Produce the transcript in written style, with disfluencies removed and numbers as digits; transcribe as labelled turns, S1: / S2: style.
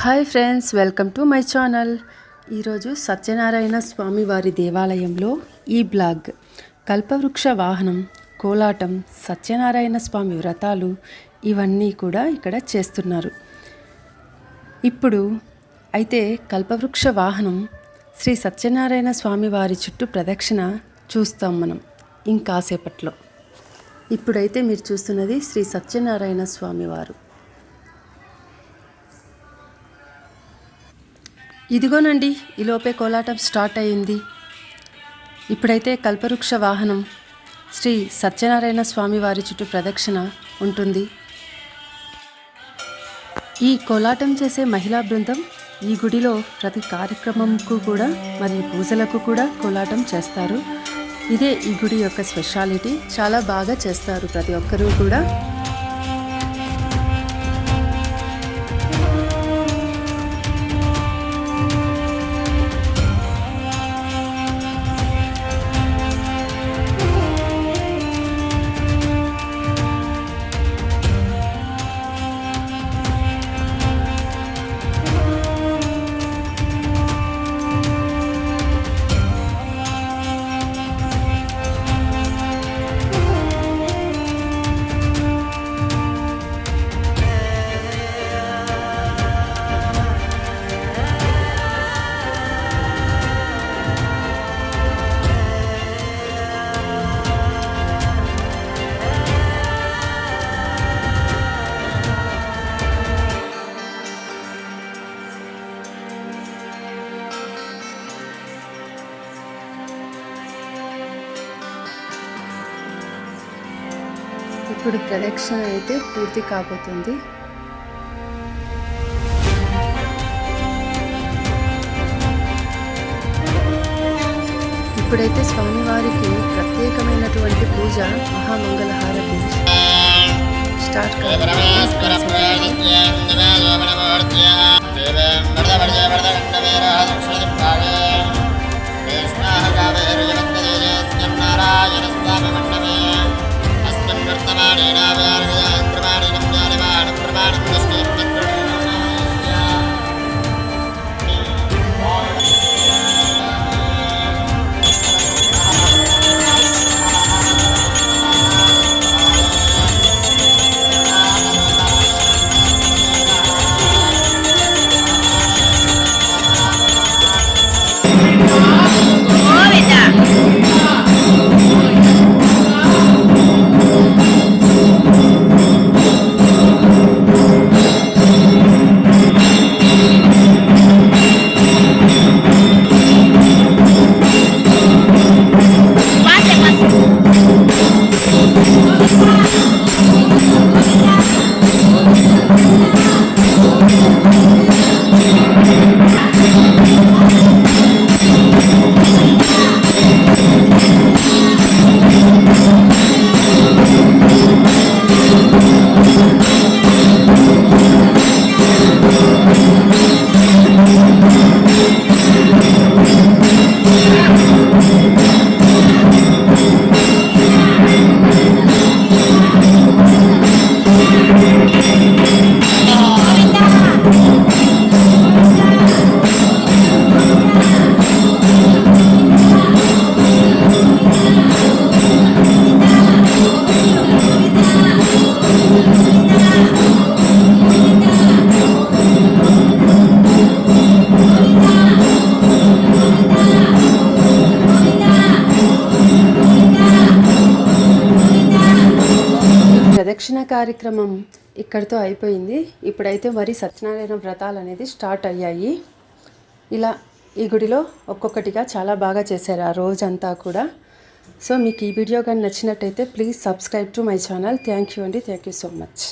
S1: Hi friends, welcome to my channel. ఈరోజు సత్యనారాయణ స్వామి వారి దేవాలయంలో ఈ బ్లాగ్ కల్పవృక్ష వాహనం, కోలాటం, సత్యనారాయణ స్వామి వ్రతాలు ఇవన్నీ కూడా ఇక్కడ చేస్తున్నారు. ఇప్పుడు అయితే కల్పవృక్ష వాహనం శ్రీ సత్యనారాయణ స్వామి వారి చుట్టూ ప్రదక్షిణ చూస్తాం మనం ఇంకాసేపట్లో. ఇప్పుడైతే మీరు చూస్తున్నది శ్రీ సత్యనారాయణ స్వామి వారు. ఇదిగోనండి, ఈలోపే కోలాటం స్టార్ట్ అయింది. ఇప్పుడైతే కల్పవృక్ష వాహనం శ్రీ సత్యనారాయణ స్వామి వారి చుట్టూ ప్రదక్షిణ ఉంటుంది. ఈ కోలాటం చేసే మహిళా బృందం ఈ గుడిలో ప్రతి కార్యక్రమంకు కూడా మరియు పూజలకు కూడా కోలాటం చేస్తారు. ఇదే ఈ గుడి యొక్క స్పెషాలిటీ. చాలా బాగా చేస్తారు ప్రతి ఒక్కరూ కూడా. ఇప్పుడు ప్రదక్షిణ అయితే పూర్తి కాబోతుంది. ఇప్పుడైతే స్వామివారికి ప్రత్యేకమైనటువంటి పూజ, మహామంగళహారతి స్టార్ట్ ప్రదక్షిణ కార్యక్రమం ఇక్కడితో అయిపోయింది. ఇప్పుడైతే మరి సత్యనారాయణ వ్రతాలు అనేది స్టార్ట్ అయ్యాయి. ఇలా ఈ గుడిలో ఒక్కొక్కటిగా చాలా బాగా చేశారు ఆ రోజంతా కూడా. సో మీకు ఈ వీడియో కానీ నచ్చినట్టయితే please subscribe to my channel. Thank you అండి. Thank you so much.